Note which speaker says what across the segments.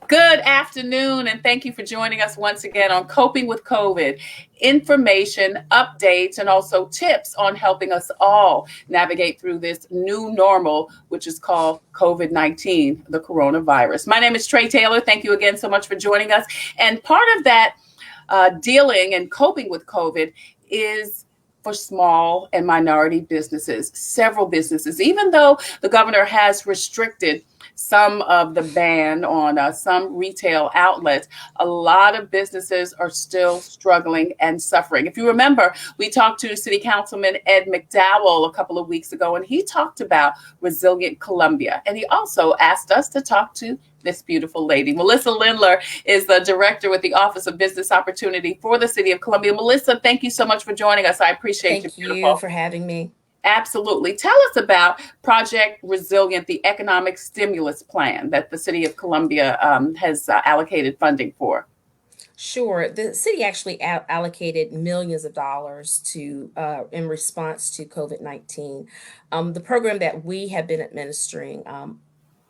Speaker 1: Good afternoon, and thank you for joining us once again on Coping with COVID. Information, updates, and also tips on helping us all navigate through this new normal, which is called COVID-19, the coronavirus. My name is Tre Tailor. Thank you again so much for joining us. And part of that dealing and coping with COVID is for small and minority businesses, several businesses, even though the governor has restricted some of the ban on some retail outlets, a lot of businesses are still struggling and suffering. If you remember, we talked to City Councilman Ed McDowell a couple of weeks ago, and he talked about Resilient Columbia. And he also asked us to talk to this beautiful lady. Melissa Lindler is the director with the Office of Business Opportunity for the City of Columbia. Melissa, thank you so much for joining us. I appreciate you.
Speaker 2: Thank you
Speaker 1: Beautiful.
Speaker 2: for having me.
Speaker 1: Absolutely. Tell us about Project Resilient, the economic stimulus plan that the City of Columbia has allocated funding for.
Speaker 2: Sure. The city actually allocated millions of dollars to in response to COVID-19. The program that we have been administering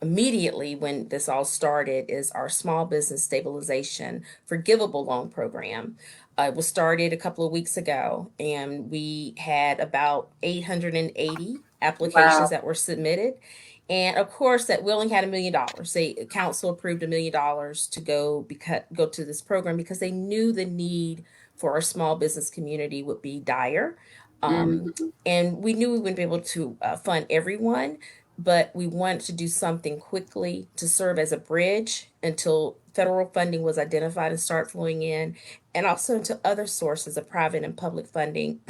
Speaker 2: immediately when this all started is our Small Business Stabilization Forgivable Loan Program. It was started a couple of weeks ago, and we had about 880 applications
Speaker 1: Wow.
Speaker 2: that were submitted. And of course, that we only had $1 million. The council approved $1 million to go to this program because they knew the need for our small business community would be dire. Um,
Speaker 1: Mhm.
Speaker 2: and we knew we wouldn't be able to fund everyone, but we wanted to do something quickly to serve as a bridge until federal funding was identified and start flowing in, and also until other sources of private and public funding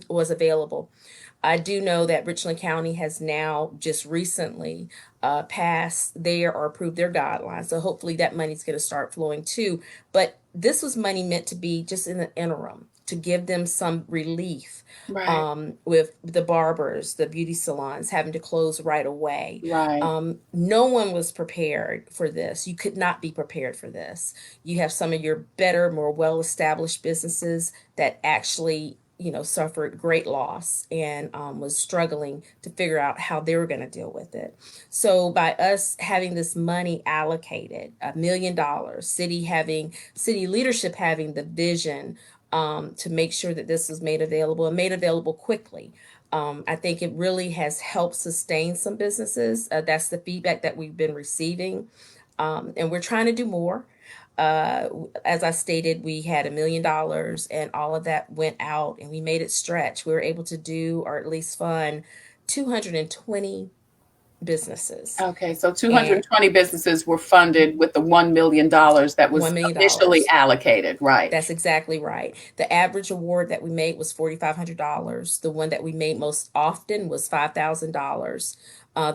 Speaker 2: was available. I do know that Richland County has now just recently passed their or approved their guidelines. So hopefully that money's going to start flowing too. But this was money meant to be just in the interim to give them some relief
Speaker 1: Right,
Speaker 2: with the barbers, the beauty salons having to close right away.
Speaker 1: right.
Speaker 2: No one was prepared for this. You could not be prepared for this. You have some of your better, more well established businesses that actually suffered great loss and was struggling to figure out how they were going to deal with it. So by us having this money allocated, $1 million, city leadership having the vision to make sure that this was made available and made available quickly. I think it really has helped sustain some businesses. That's the feedback that we've been receiving. And we're trying to do more. Uh, as I stated, we had $1 million and all of that went out and we made it stretch. We were able to do or at least fund 220 businesses
Speaker 1: Okay, so
Speaker 2: and
Speaker 1: 220 businesses were funded with the $1 million that was
Speaker 2: $1 million.
Speaker 1: initially allocated, right?
Speaker 2: That's exactly right. The average award that we made was $4,500. The one that we made most often was $5,000.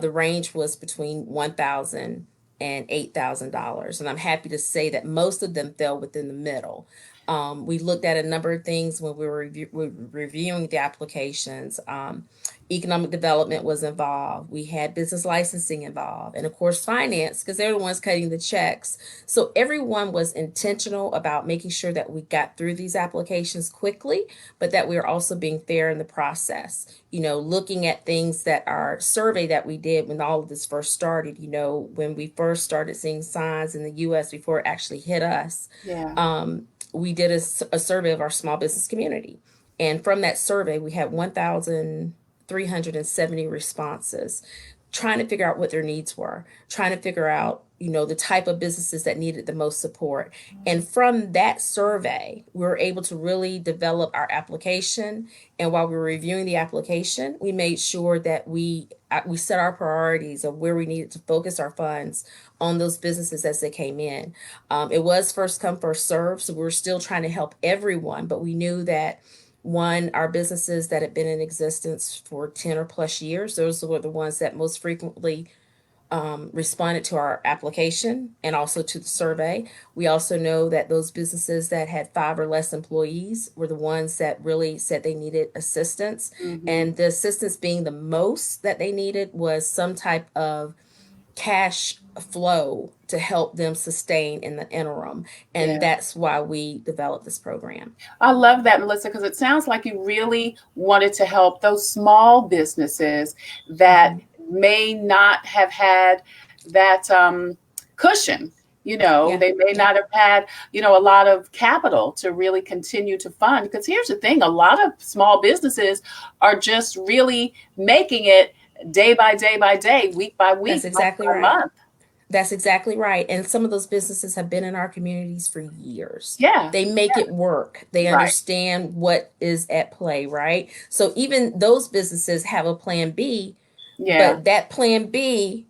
Speaker 2: The range was between $1,000 and $8,000. And I'm happy to say that most of them fell within the middle. We looked at a number of things when we were reviewing the applications. Economic development was involved. We had business licensing involved, and of course, finance, because they're the ones cutting the checks. So everyone was intentional about making sure that we got through these applications quickly, but that we are also being fair in the process. Looking at things that our survey that we did when all of this first started, when we first started seeing signs in the US before it actually hit us,
Speaker 1: Yeah.
Speaker 2: we did a survey of our small business community. And from that survey, we had 1,370 responses, trying to figure out what their needs were, trying to figure out, the type of businesses that needed the most support. And from that survey, we were able to really develop our application. And while we were reviewing the application, we made sure that we set our priorities of where we needed to focus our funds on those businesses as they came in. It was first come, first serve. So we were still trying to help everyone, but we knew that one, our businesses that had been in existence for 10 or plus years, those were the ones that most frequently responded to our application and also to the survey. We also know that those businesses that had 5 or less employees were the ones that really said they needed assistance.
Speaker 1: Hmm.
Speaker 2: And the assistance being the most that they needed was some type of cash flow to help them sustain in the interim. And
Speaker 1: Yeah.
Speaker 2: that's why we developed this program.
Speaker 1: I love that, Melissa, because it sounds like you really wanted to help those small businesses that
Speaker 2: Mhm.
Speaker 1: may not have had that cushion
Speaker 2: Yeah.
Speaker 1: They may
Speaker 2: Yeah.
Speaker 1: not have had, a lot of capital to really continue to fund. Because here's the thing, a lot of small businesses are just really making it day by day by day, week by
Speaker 2: That's
Speaker 1: week, month
Speaker 2: exactly
Speaker 1: by
Speaker 2: right.
Speaker 1: month.
Speaker 2: That's exactly right. And some of those businesses have been in our communities for years.
Speaker 1: Yeah,
Speaker 2: They make it work. They
Speaker 1: right.
Speaker 2: understand what is at play, right? So even those businesses have a plan B,
Speaker 1: Yeah.
Speaker 2: but that plan B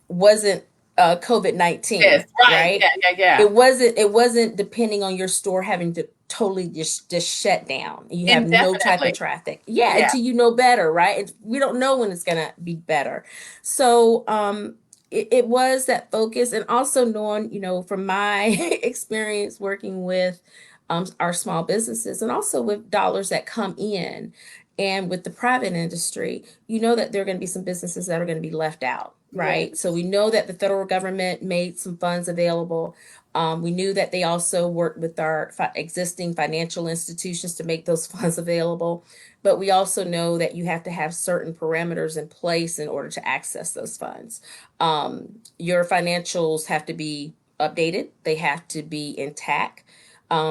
Speaker 2: wasn't COVID-19,
Speaker 1: Yes, right.
Speaker 2: right?
Speaker 1: Yeah, yeah, yeah.
Speaker 2: It wasn't depending on your store having to totally just shut down. You have no type of
Speaker 1: Indefinitely.
Speaker 2: traffic. Yeah,
Speaker 1: Yeah.
Speaker 2: until you know better, right? We don't know when it's gonna be better. So it was that focus, and also knowing, from my experience working with our small businesses, and also with dollars that come in, and with the private industry, that there are going to be some businesses that are going to be left out, right? So we
Speaker 1: Yes.
Speaker 2: know that the federal government made some funds available. We knew that they also worked with our existing financial institutions to make those funds available. But we also know that you have to have certain parameters in place in order to access those funds. Your financials have to be updated, they have to be intact.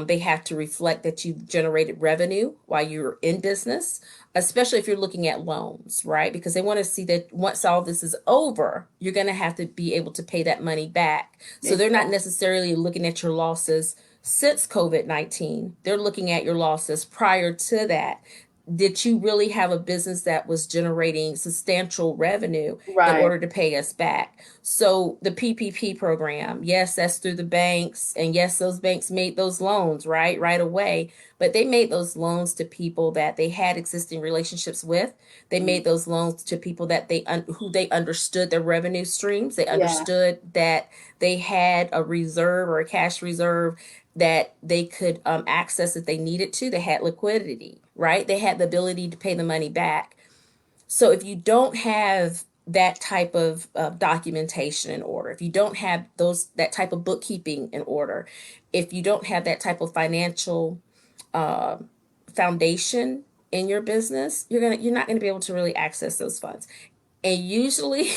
Speaker 2: They have to reflect that you've generated revenue while you're in business, especially if you're looking at loans, right? Because they want to see that once all this is over, you're going to have to be able to pay that money back. So they're not
Speaker 1: Exactly.
Speaker 2: necessarily looking at your losses since COVID-19. They're looking at your losses prior to that. Did you really have a business that was generating substantial revenue in
Speaker 1: Right.
Speaker 2: order to pay us back? So the PPP program, yes, that's through the banks, and yes, those banks made those loans right away, but they made those loans to people that they had existing relationships with. They
Speaker 1: Mm.
Speaker 2: made those loans to people that who they understood their revenue streams. They
Speaker 1: Yeah.
Speaker 2: understood that they had a reserve or a cash reserve that they could access if they needed to. They had liquidity, right? They had the ability to pay the money back. So if you don't have that type of documentation in order, if you don't have that type of bookkeeping in order, if you don't have that type of financial uh, foundation in your business, you're not gonna be able to really access those funds. And usually,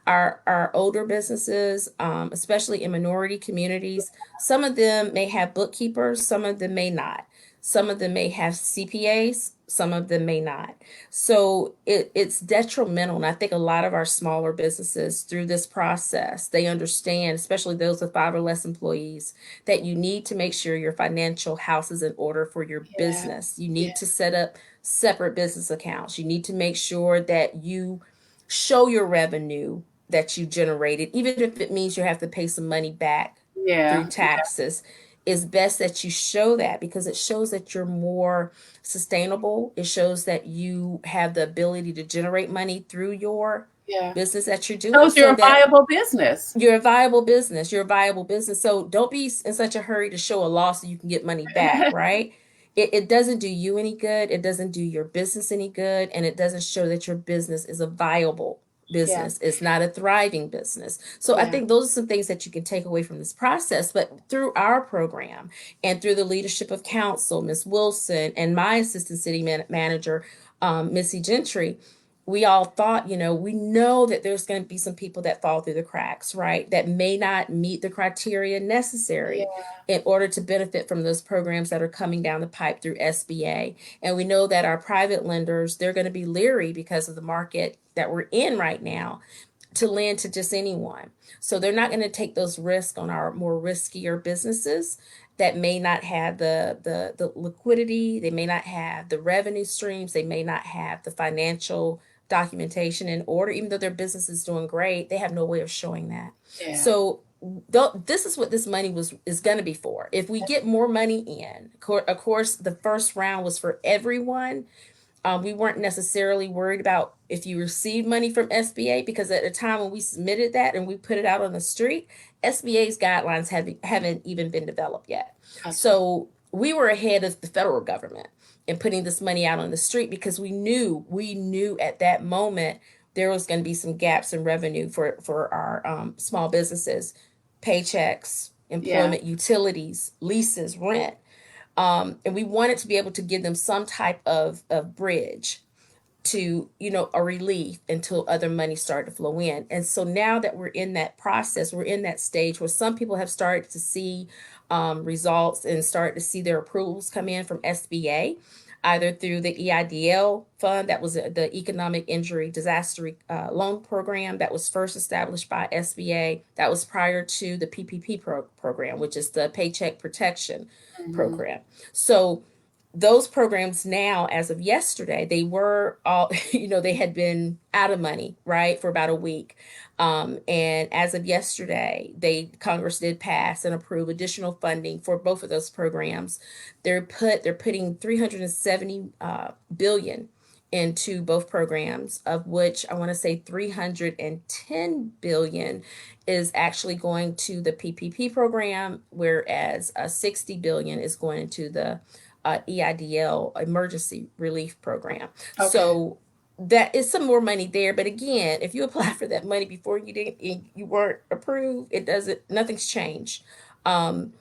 Speaker 2: our older businesses, especially in minority communities, some of them may have bookkeepers, some of them may not. Some of them may have CPAs, some of them may not. So it's detrimental. And I think a lot of our smaller businesses, through this process, they understand, especially those with 5 or less employees, that you need to make sure your financial house is in order for your
Speaker 1: Yeah.
Speaker 2: business. You need to
Speaker 1: Yeah.
Speaker 2: set up separate business accounts. You need to make sure that you show your revenue that you generated, even if it means you have to pay some money back through
Speaker 1: Yeah.
Speaker 2: taxes. It's best that you show that, because it shows that you're more sustainable. It shows that you have the ability to generate money through your
Speaker 1: Yeah.
Speaker 2: business that you're doing,
Speaker 1: Shows you're
Speaker 2: so
Speaker 1: a
Speaker 2: that
Speaker 1: viable business.
Speaker 2: you're a viable business. You're a viable business. So don't be in such a hurry to show a loss so you can get money back, right? It doesn't do you any good. It doesn't do your business any good. And it doesn't show that your business is a viable
Speaker 1: Yeah.
Speaker 2: business. It's not a thriving business. So I
Speaker 1: Yeah.
Speaker 2: think those are some things that you can take away from this process. But through our program and through the leadership of council, Miss Wilson, and my assistant city manager, Missy Gentry, we all thought, we know that there's going to be some people that fall through the cracks, right? That may not meet the criteria necessary
Speaker 1: Yeah.
Speaker 2: in order to benefit from those programs that are coming down the pipe through SBA. And we know that our private lenders, they're going to be leery because of the market that we're in right now to lend to just anyone. So they're not going to take those risks on our more riskier businesses that may not have the liquidity, they may not have the revenue streams, they may not have the financial documentation in order. Even though their business is doing great, they have no way of showing that.
Speaker 1: Yeah.
Speaker 2: So this is what this money is going to be for. If we get more money in, of course, the first round was for everyone. We weren't necessarily worried about if you received money from SBA, because at the time when we submitted that and we put it out on the street, SBA's guidelines haven't even been developed yet.
Speaker 1: Gotcha.
Speaker 2: So we were ahead of the federal government in putting this money out on the street, because we knew at that moment there was going to be some gaps in revenue for our small businesses, paychecks,
Speaker 1: Yeah.
Speaker 2: employment, utilities, leases, rent. And we wanted to be able to give them some type of bridge. to, a relief until other money started to flow in. And so now that we're in that process, we're in that stage where some people have started to see results and start to see their approvals come in from SBA, either through the EIDL fund, that was the Economic Injury Disaster Loan Program that was first established by SBA. That was prior to the PPP program, which is the Paycheck Protection
Speaker 1: Mhm.
Speaker 2: Program. So those programs now, as of yesterday, they were all, they had been out of money, right, for about a week. And as of yesterday, Congress did pass and approve additional funding for both of those programs. They're putting 370 billion into both programs, of which I want to say 310 billion is actually going to the PPP program, whereas 60 billion is going into the EIDL Emergency Relief Program.
Speaker 1: Okay.
Speaker 2: So that is some more money there. But again, if you apply for that money before you weren't approved, it doesn't, nothing's changed. Um,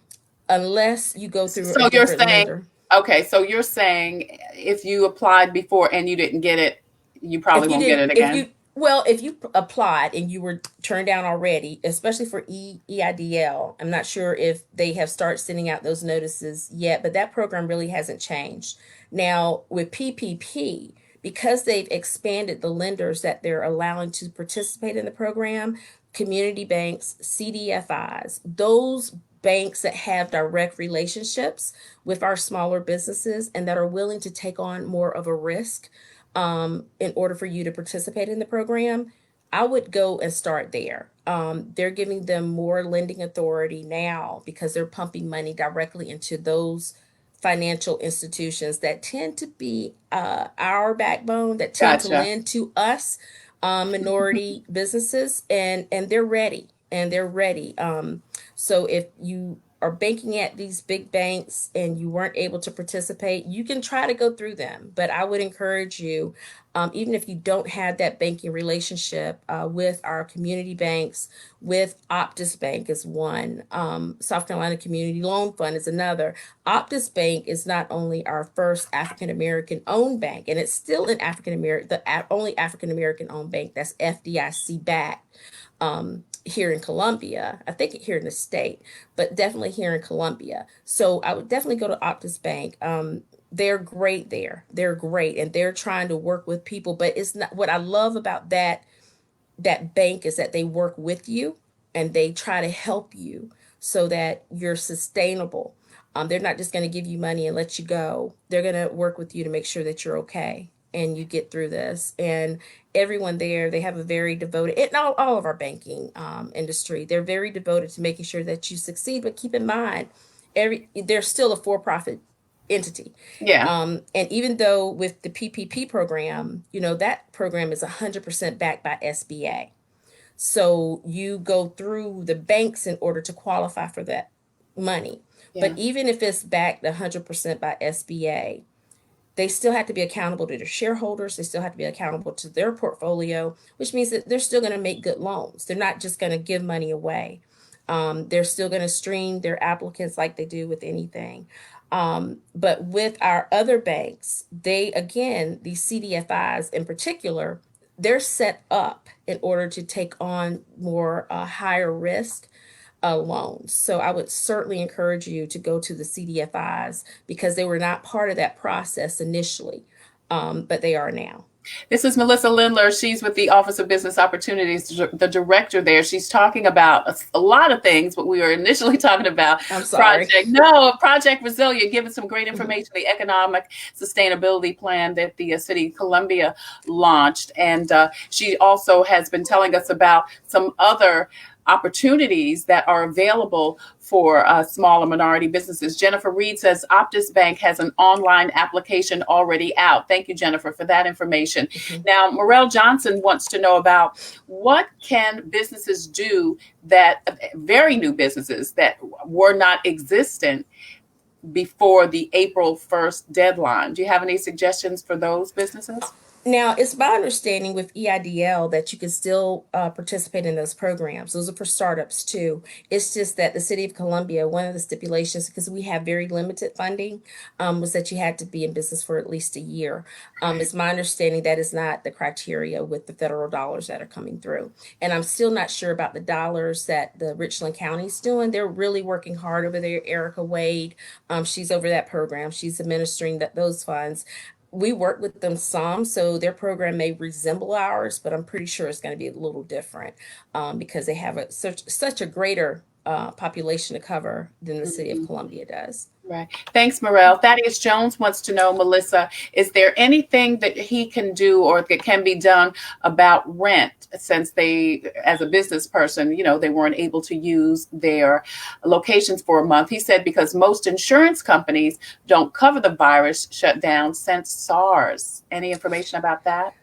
Speaker 2: Unless you go through a
Speaker 1: So you're
Speaker 2: different
Speaker 1: saying,
Speaker 2: lender.
Speaker 1: okay, so you're saying if you applied before and you didn't get it, you probably
Speaker 2: If you
Speaker 1: won't get
Speaker 2: didn't,
Speaker 1: it
Speaker 2: if
Speaker 1: again.
Speaker 2: you well, if you applied and you were turned down already, especially for EIDL, I'm not sure if they have started sending out those notices yet, but that program really hasn't changed. Now with PPP, because they've expanded the lenders that they're allowing to participate in the program, community banks, CDFIs, those banks that have direct relationships with our smaller businesses and that are willing to take on more of a risk in order for you to participate in the program, I would go and start there. They're giving them more lending authority now because they're pumping money directly into those financial institutions that tend to be our backbone, that tend to
Speaker 1: Gotcha.
Speaker 2: lend to us, minority businesses, and they're ready. And they're ready. So if you are banking at these big banks and you weren't able to participate, you can try to go through them. But I would encourage you, even if you don't have that banking relationship with our community banks, with Optus Bank is one, South Carolina Community Loan Fund is another. Optus Bank is not only our first African American owned bank, and it's still an African American, only African American owned bank that's FDIC backed here in Columbia. I think here in the state, but definitely here in Columbia. So I would definitely go to Optus Bank. They're great there. They're great, and they're trying to work with people. But it's not what I love about that bank is that they work with you and they try to help you so that you're sustainable. They're not just going to give you money and let you go. They're going to work with you to make sure that you're okay and you get through this. And everyone there, they have a very devoted, and all of our banking industry, they're very devoted to making sure that you succeed. But keep in mind, they're still a for-profit entity.
Speaker 1: Yeah.
Speaker 2: And even though with the PPP program, that program is 100% backed by SBA. So you go through the banks in order to qualify for that money. But
Speaker 1: Yeah.
Speaker 2: even if it's backed 100% by SBA, they still have to be accountable to their shareholders. They still have to be accountable to their portfolio, which means that they're still going to make good loans. They're not just going to give money away. They're still going to stream their applicants like they do with anything. But with our other banks, again, these CDFIs in particular, they're set up in order to take on more higher risk loans. So I would certainly encourage you to go to the CDFIs because they were not part of that process initially, but they are now.
Speaker 1: This is Melissa Lindler. She's with the Office of Business Opportunities, the director there. She's talking about a lot of things, but we were initially talking about
Speaker 2: I'm sorry.
Speaker 1: Project Resilient, giving some great information, the economic sustainability plan that the City of Columbia launched. And she also has been telling us about some other opportunities that are available for small and minority businesses. Jennifer Reed says Optus Bank has an online application already out. Thank you, Jennifer, for that information.
Speaker 2: Mhm.
Speaker 1: Now, Morel Johnson wants to know about what can businesses do that, very new businesses that were not existent before the April 1st deadline. Do you have any suggestions for those businesses?
Speaker 2: Now, it's my understanding with EIDL that you can still participate in those programs. Those are for startups too. It's just that the City of Columbia, one of the stipulations, because we have very limited funding, was that you had to be in business for at least a year. It's my understanding that is not the criteria with the federal dollars that are coming through. And I'm still not sure about the dollars that the Richland County's doing. They're really working hard over there. Erica Wade, she's over that program. She's administering those funds. We work with them some, so their program may resemble ours, but I'm pretty sure it's going to be a little different because they have such a greater population to cover than the City of
Speaker 1: Mhm.
Speaker 2: Columbia does.
Speaker 1: Right. Thanks, Morel. Thaddeus Jones wants to know, Melissa, is there anything that he can do or that can be done about rent since they, as a business person, they weren't able to use their locations for a month? He said because most insurance companies don't cover the virus shutdown since SARS. Any information about that?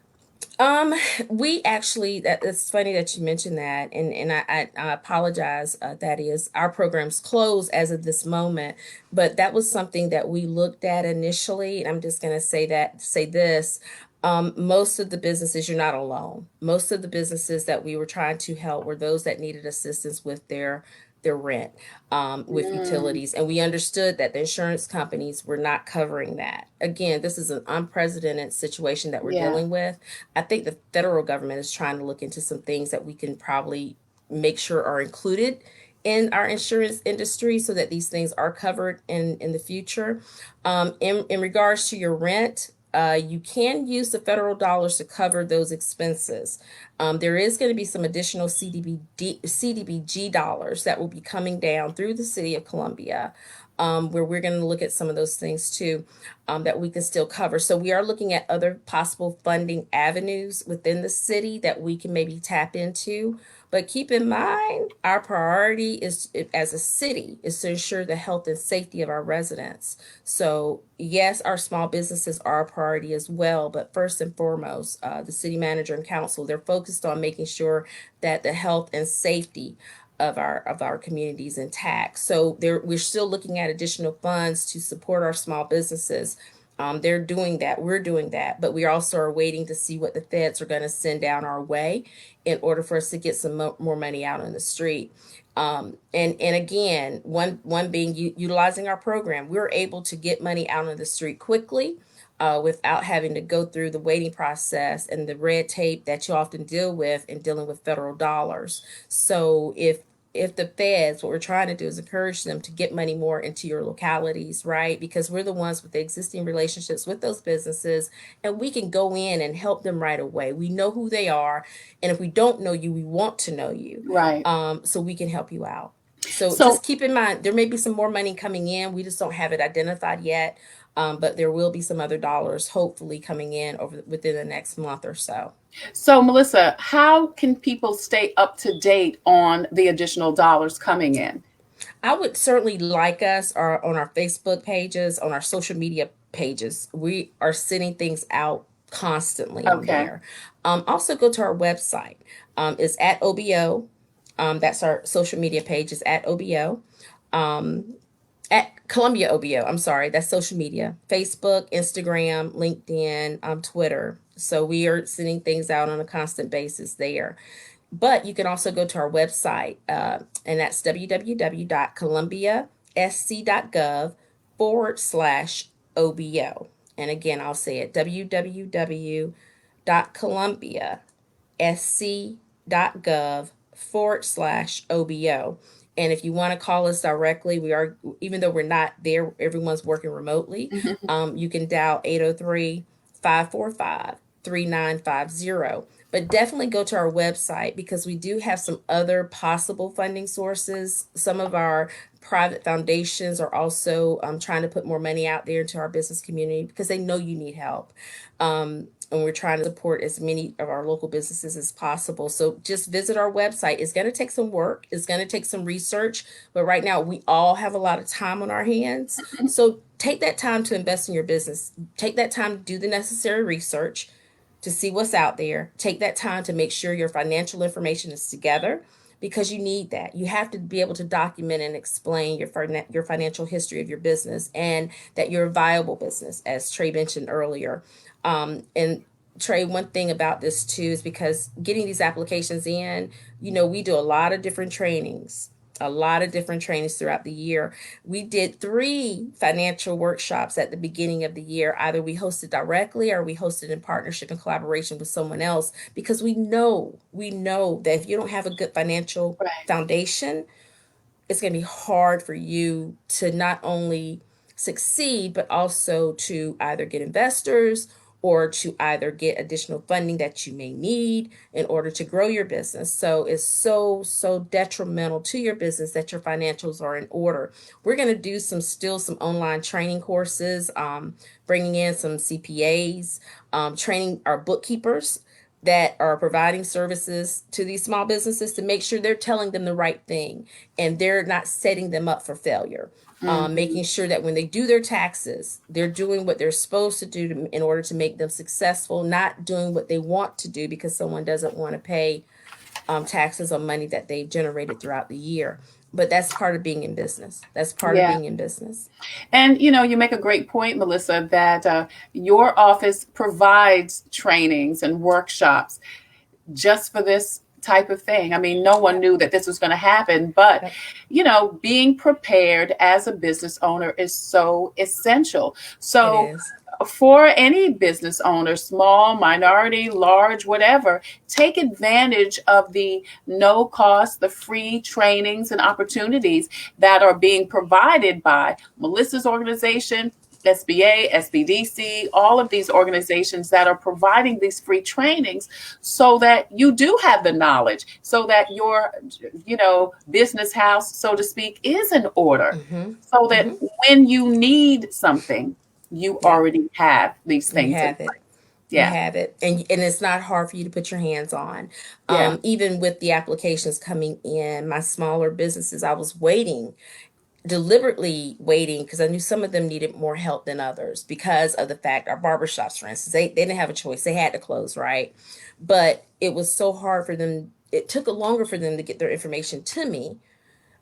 Speaker 2: Um, we actually, it's funny that you mentioned that, and I apologize. That is, our program's closed as of this moment, but that was something that we looked at initially. And I'm just going to say this. Most of the businesses, you're not alone. Most of the businesses that we were trying to help were those that needed assistance with their rent, with
Speaker 1: Mm,
Speaker 2: utilities, and we understood that the insurance companies were not covering that. Again, this is an unprecedented situation that we're
Speaker 1: yeah.
Speaker 2: dealing with. I think the federal government is trying to look into some things that we can probably make sure are included in our insurance industry so that these things are covered in the future. In regards to your rent, you can use the federal dollars to cover those expenses. There is going to be some additional CDBG dollars that will be coming down through the City of Columbia, where we're going to look at some of those things too, that we can still cover. So we are looking at other possible funding avenues within the city that we can maybe tap into. But keep in mind, our priority is, as a city, is to ensure the health and safety of our residents. So yes, our small businesses are a priority as well. But first and foremost, the city manager and council, they're focused on making sure that the health and safety of our communities intact. So we're still looking at additional funds to support our small businesses. They're doing that. We're doing that, but we also are waiting to see what the feds are going to send down our way in order for us to get some more money out on the street. And again, one being utilizing our program, we're able to get money out on the street quickly. Without having to go through the waiting process and the red tape that you often deal with in dealing with federal dollars. So if the feds, what we're trying to do is encourage them to get money more into your localities, right? Because we're the ones with the existing relationships with those businesses, and we can go in and help them right away. We know who they are, and if we don't know you, we want to know you,
Speaker 1: Right.
Speaker 2: so we can help you out. So
Speaker 1: So
Speaker 2: just keep in mind there may be some more money coming in. We just don't have it identified yet, but there will be some other dollars hopefully coming in over within the next month or so.
Speaker 1: So, Melissa, how can people stay up to date on the additional dollars coming in?
Speaker 2: I would certainly like us or on our Facebook pages, on our social media pages. We are sending things out constantly on
Speaker 1: Okay.
Speaker 2: there. Also go to our website. It's at OBO. That's our social media page is at OBO. Um, at Columbia OBO. I'm sorry, that's social media: Facebook, Instagram, LinkedIn, Twitter. So we are sending things out on a constant basis there. But you can also go to our website, and that's www.columbiasc.gov /OBO. And again, I'll say it: www.columbiasc.gov /OBO. And if you want to call us directly, we are, even though we're not there, everyone's working remotely. You can dial 803-545-3950. But definitely go to our website because we do have some other possible funding sources. Some of our private foundations are also trying to put more money out there into our business community because they know you need help. And we're trying to support as many of our local businesses as possible. So just visit our website. It's going to take some work, it's going to take some research, but right now we all have a lot of time on our hands. So take that time to invest in your business, take that time to do the necessary research to see what's out there. Take that time to make sure your financial information is together because you need that. You have to be able to document and explain your financial history of your business and that you're a viable business, as Trey mentioned earlier. And Trey, one thing about this too is because getting these applications in, we do a lot of different trainings throughout the year. We did 3 financial workshops at the beginning of the year. Either we hosted directly or we hosted in partnership and collaboration with someone else, because we know that if you don't have a good financial
Speaker 1: Right.
Speaker 2: foundation, it's going to be hard for you to not only succeed, but also to either get investors or to either get additional funding that you may need in order to grow your business. So it's so detrimental to your business that your financials are in order. We're going to do some online training courses, bringing in some CPAs, training our bookkeepers that are providing services to these small businesses to make sure they're telling them the right thing and they're not setting them up for failure.
Speaker 1: Hmm.
Speaker 2: Making sure that when they do their taxes, they're doing what they're supposed to do in order to make them successful, not doing what they want to do because someone doesn't want to pay taxes on money that they've generated throughout the year. But that's part of being in business. That's part of
Speaker 1: Yeah.
Speaker 2: being in business.
Speaker 1: And you make a great point, Melissa, that your office provides trainings and workshops just for this type of thing. I mean, no one
Speaker 2: Yep.
Speaker 1: knew that this was going to happen, but
Speaker 2: Yep.
Speaker 1: being prepared as a business owner is so essential.
Speaker 2: It
Speaker 1: So
Speaker 2: is.
Speaker 1: for any business owner, small, minority, large, whatever, take advantage of the no cost, the free trainings and opportunities that are being provided by Melissa's organization, SBA, SBDC, all of these organizations that are providing these free trainings so that you do have the knowledge, so that your, business house, so to speak, is in order,
Speaker 2: Mm-hmm.
Speaker 1: so that
Speaker 2: Mm-hmm.
Speaker 1: when you need something, you
Speaker 2: Yep.
Speaker 1: already have these
Speaker 2: You
Speaker 1: things in
Speaker 2: have it.
Speaker 1: place.
Speaker 2: You
Speaker 1: Yeah.
Speaker 2: have it, and it's not hard for you to put your hands on.
Speaker 1: Yeah.
Speaker 2: Even with the applications coming in, my smaller businesses, I was waiting, deliberately waiting, because I knew some of them needed more help than others because of the fact our barbershops, for instance, they didn't have a choice. They had to close, right? But it was so hard for them. It took longer for them to get their information to me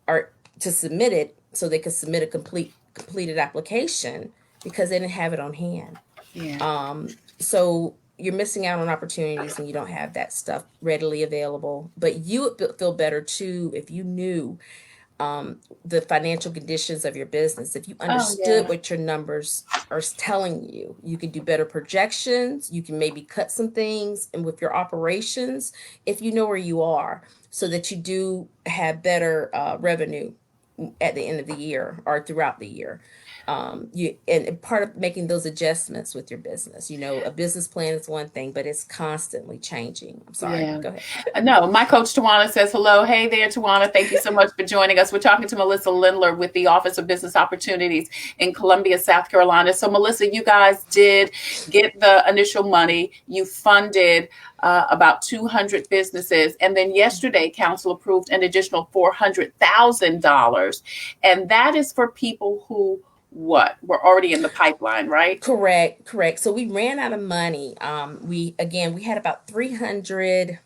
Speaker 2: or to submit it so they could submit a completed application because they didn't have it on hand.
Speaker 1: Yeah.
Speaker 2: So you're missing out on opportunities when you don't have that stuff readily available. But you would feel better too if you knew the financial conditions of your business. If you
Speaker 1: Oh,
Speaker 2: understood
Speaker 1: yeah.
Speaker 2: what your numbers are telling you, you can do better projections. You can maybe cut some things, and with your operations, if you know where you are, so that you do have better revenue at the end of the year or throughout the year. You and part of making those adjustments with your business. A business plan is one thing, but it's constantly changing. I'm sorry.
Speaker 1: Yeah.
Speaker 2: Go ahead.
Speaker 1: No, my coach Tawana says hello. Hey there, Tawana. Thank you so much for joining us. We're talking to Melissa Lindler with the Office of Business Opportunities in Columbia, South Carolina. So, Melissa, you guys did get the initial money. You funded about 200 businesses. And then yesterday, council approved an additional $400,000. And that is for people who, what? Were already in the pipeline, right?
Speaker 2: Correct, correct. So we ran out of money. We had about 300,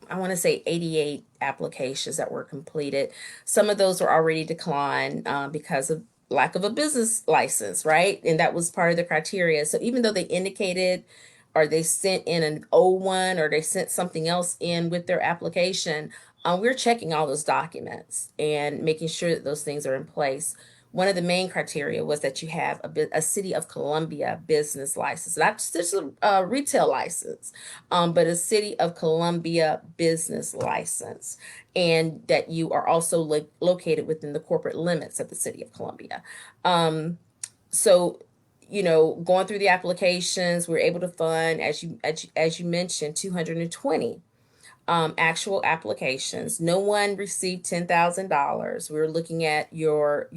Speaker 2: I want to say 88 applications that were completed. Some of those were already declined because of lack of a business license, right? And that was part of the criteria. So even though they indicated or they sent in an old one or they sent something else in with their application, we're checking all those documents and making sure that those things are in place. One of the main criteria was that you have a City of Columbia business license, not just a retail license, but a City of Columbia business license, and that you are also located within the corporate limits of the City of Columbia. So going through the applications, we're able to fund, as you mentioned, 220 actual applications. No one received $10,000. We were looking at your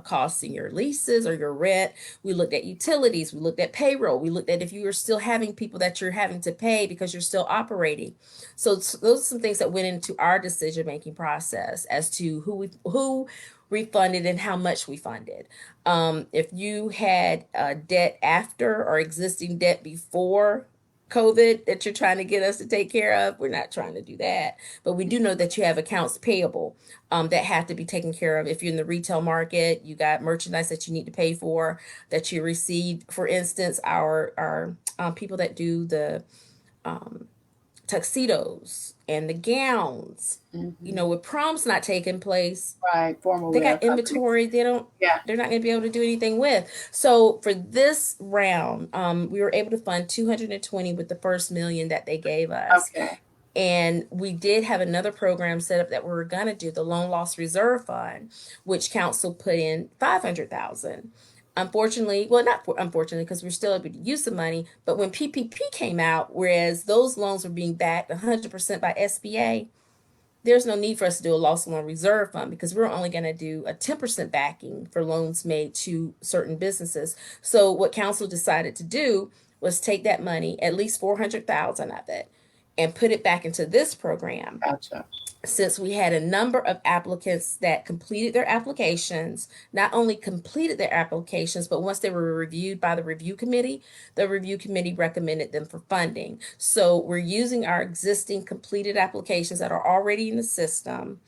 Speaker 2: costs and your leases or your rent. We looked at utilities. We looked at payroll. We looked at if you were still having people that you're having to pay because you're still operating. So those are some things that went into our decision making process as to who refunded and how much we funded. If you had debt after or existing debt before COVID that you're trying to get us to take care of, we're not trying to do that. But we do know that you have accounts payable that have to be taken care of. If you're in the retail market, you got merchandise that you need to pay for that you received. For instance, our people that do the tuxedos and the gowns.
Speaker 1: Hmm.
Speaker 2: With proms not taking place,
Speaker 1: Right. Formal
Speaker 2: they
Speaker 1: wear
Speaker 2: got
Speaker 1: companies.
Speaker 2: inventory
Speaker 1: Yeah.
Speaker 2: they're not going to be able to do anything with. So for this round, we were able to fund 220 with the first million that they gave us.
Speaker 1: Okay.
Speaker 2: And we did have another program set up that we were going to do, the loan loss reserve fund, which council put in 500,000. Unfortunately, well, not unfortunately, because we're still able to use the money, but when PPP came out, whereas those loans were being backed 100% by SBA, there's no need for us to do a loss loan reserve fund because we're only going to do a 10% backing for loans made to certain businesses. So what council decided to do was take that money, at least 400,000 of it, and put it back into this program,
Speaker 1: Gotcha.
Speaker 2: since we had a number of applicants that completed their applications, not only completed their applications, but once they were reviewed by the review committee recommended them for funding. So we're using our existing completed applications that are already in the system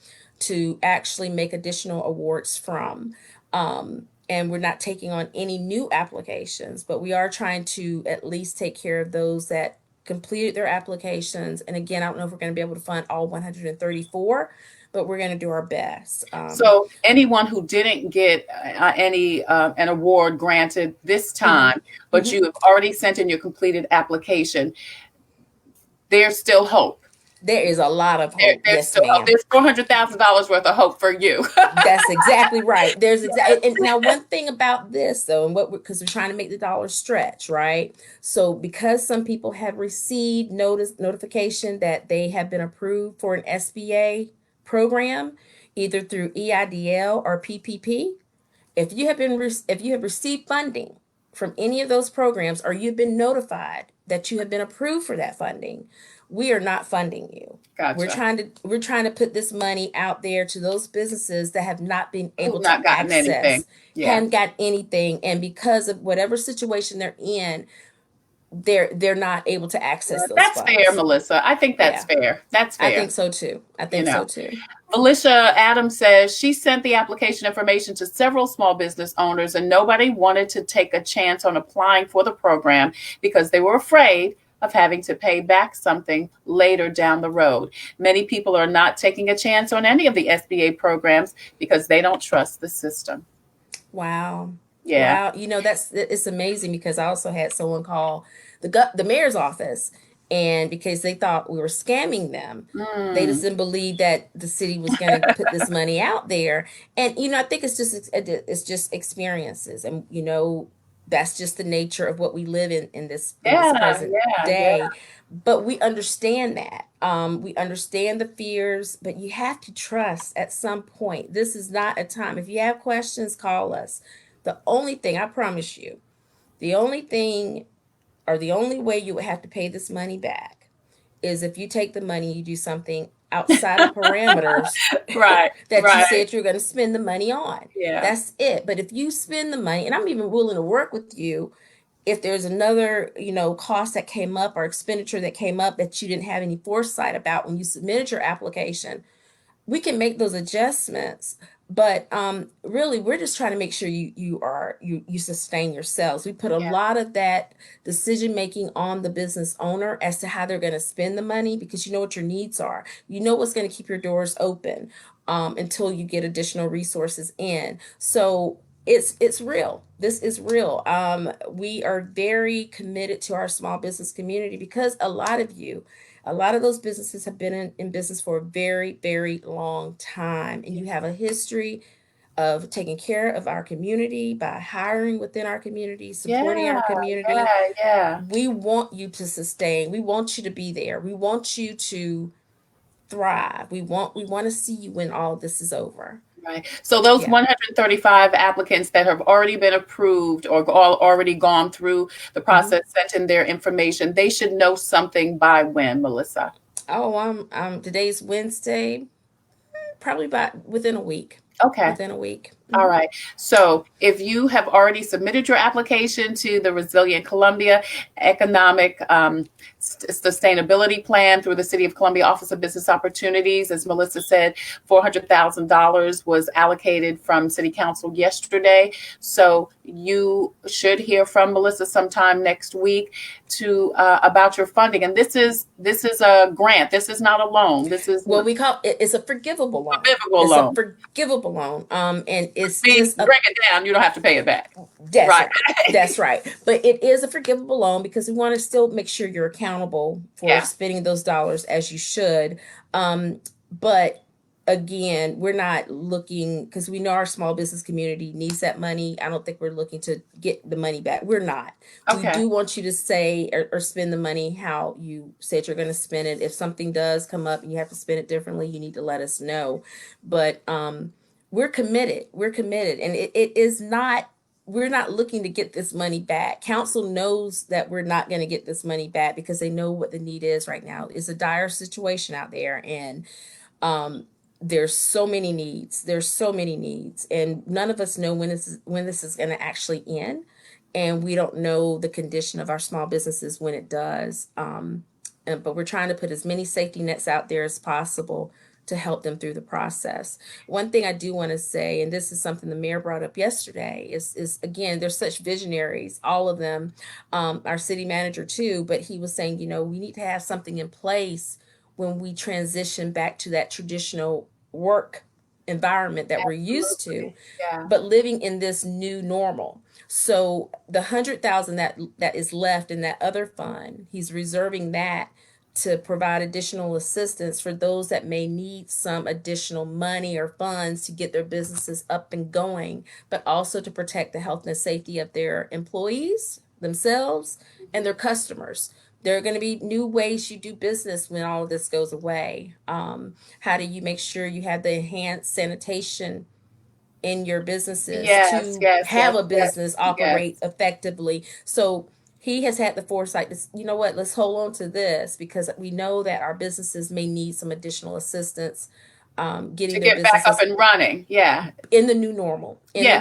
Speaker 2: to actually make additional awards from. And we're not taking on any new applications, but we are trying to at least take care of those that completed their applications. And again, I don't know if we're going to be able to fund all 134, but we're going to do our best.
Speaker 1: So anyone who didn't get any an award granted this
Speaker 2: Mhm,
Speaker 1: time, but
Speaker 2: mhm.
Speaker 1: you have already sent in your completed application, there's still hope.
Speaker 2: There is a lot of
Speaker 1: There,
Speaker 2: hope.
Speaker 1: there's
Speaker 2: Yes,
Speaker 1: still hope.
Speaker 2: ma'am.
Speaker 1: There's $400,000 worth of hope for you.
Speaker 2: That's exactly right. There's exactly, and
Speaker 1: Yes.
Speaker 2: now one thing about this though, and because we're trying to make the dollar stretch, right? So because some people have received notification that they have been approved for an SBA program, either through EIDL or PPP, if you have received funding from any of those programs, or you've been notified that you have been approved for that funding, we are not funding you.
Speaker 1: Gotcha.
Speaker 2: We're trying to put this money out there to those businesses that have not been able
Speaker 1: Who've
Speaker 2: to
Speaker 1: not gotten anything.
Speaker 2: access,
Speaker 1: Yeah.
Speaker 2: hadn't got anything, and because of whatever situation they're in, they're not able to access those
Speaker 1: That's fair,
Speaker 2: funds.
Speaker 1: Melissa. I think that's
Speaker 2: Yeah,
Speaker 1: fair. That's
Speaker 2: I
Speaker 1: fair.
Speaker 2: think so too. I
Speaker 1: You
Speaker 2: think
Speaker 1: know.
Speaker 2: so too.
Speaker 1: Felicia Adams says she sent the application information to several small business owners, and nobody wanted to take a chance on applying for the program because they were afraid of having to pay back something later down the road. Many people are not taking a chance on any of the SBA programs because they don't trust the system.
Speaker 2: Wow.
Speaker 1: Yeah.
Speaker 2: Wow. That's it's amazing because I also had someone call the mayor's office, and because they thought we were scamming them, they just
Speaker 1: Mm.
Speaker 2: didn't believe that the city was going to put this money out there. And I think it's just experiences, and that's just the nature of what we live in this
Speaker 1: Yeah,
Speaker 2: present
Speaker 1: yeah, yeah.
Speaker 2: day. But we understand that. We understand the fears, but you have to trust at some point. This is not a time. If you have questions, call us. The only thing, I promise you, the only thing or the only way you would have to pay this money back is if you take the money, you do something outside of parameters
Speaker 1: Right,
Speaker 2: that you
Speaker 1: right.
Speaker 2: said you're going to spend the money on.
Speaker 1: Yeah.
Speaker 2: That's it. But if you spend the money, and I'm even willing to work with you if there's another, cost that came up or expenditure that came up that you didn't have any foresight about when you submitted your application, we can make those adjustments. But really, we're just trying to make sure you sustain yourselves. We put a
Speaker 1: Yeah.
Speaker 2: lot of that decision making on the business owner as to how they're going to spend the money, because you know what your needs are. You know what's going to keep your doors open until you get additional resources in. So it's real. This is real. We are very committed to our small business community because a lot of those businesses have been in business for a very, very long time. And you have a history of taking care of our community by hiring within our community, supporting
Speaker 1: Yeah,
Speaker 2: our community.
Speaker 1: yeah, yeah.
Speaker 2: We want you to sustain. We want you to be there. We want you to thrive. We want to see you when all this is over.
Speaker 1: Right. So those
Speaker 2: Yeah.
Speaker 1: 135 applicants that have already been approved or already gone through the
Speaker 2: Hmm.
Speaker 1: process, sent in their information, they should know something by when, Melissa?
Speaker 2: Oh, today's Wednesday. Probably by within a week.
Speaker 1: Okay.
Speaker 2: Within a week.
Speaker 1: All right. So if you have already submitted your application to the Resilient Columbia Economic sustainability plan through the City of Columbia Office of Business Opportunities. As Melissa said, $400,000 was allocated from City Council yesterday. So you should hear from Melissa sometime next week to about your funding. And this is a grant. This is not a loan. This is
Speaker 2: Well, we call it's a forgivable
Speaker 1: a
Speaker 2: loan.
Speaker 1: biblical
Speaker 2: It's a
Speaker 1: loan.
Speaker 2: forgivable loan. And it's
Speaker 1: Means
Speaker 2: just a
Speaker 1: break it down. You don't have to pay it back.
Speaker 2: That's
Speaker 1: Right.
Speaker 2: right. That's right. But it is a forgivable loan because we want to still make sure you're accountable for
Speaker 1: Yeah.
Speaker 2: spending those dollars as you should. But again, we're not looking because we know our small business community needs that money. I don't think we're looking to get the money back. We're not. We
Speaker 1: Okay.
Speaker 2: do want you to say or spend the money how you said you're going to spend it. If something does come up and you have to spend it differently, you need to let us know. But we're committed. We're committed. And it is not, we're not looking to get this money back. Council knows that we're not going to get this money back because they know what the need is right now. It's a dire situation out there, and there's so many needs. There's so many needs, and none of us know when this is going to actually end, and we don't know the condition of our small businesses when it does. But we're trying to put as many safety nets out there as possible to help them through the process. One thing I do want to say, and this is something the mayor brought up yesterday, is again, there's such visionaries, all of them, our city manager too, but he was saying, we need to have something in place when we transition back to that traditional work environment that we're used to,
Speaker 1: Absolutely. Yeah.
Speaker 2: but living in this new normal. So the 100,000 that is left in that other fund, he's reserving that to provide additional assistance for those that may need some additional money or funds to get their businesses up and going, but also to protect the health and safety of their employees, themselves, and their customers. There are going to be new ways you do business when all of this goes away. How do you make sure you have the enhanced sanitation in your businesses
Speaker 1: Yes,
Speaker 2: to
Speaker 1: yes,
Speaker 2: have
Speaker 1: yes,
Speaker 2: a
Speaker 1: yes,
Speaker 2: business
Speaker 1: yes.
Speaker 2: operate effectively? So he has had the foresight to, you know what, let's hold on to this because we know that our businesses may need some additional assistance
Speaker 1: To
Speaker 2: getting their
Speaker 1: get back up
Speaker 2: businesses
Speaker 1: and running. Yeah.
Speaker 2: in the new normal,
Speaker 1: Yeah.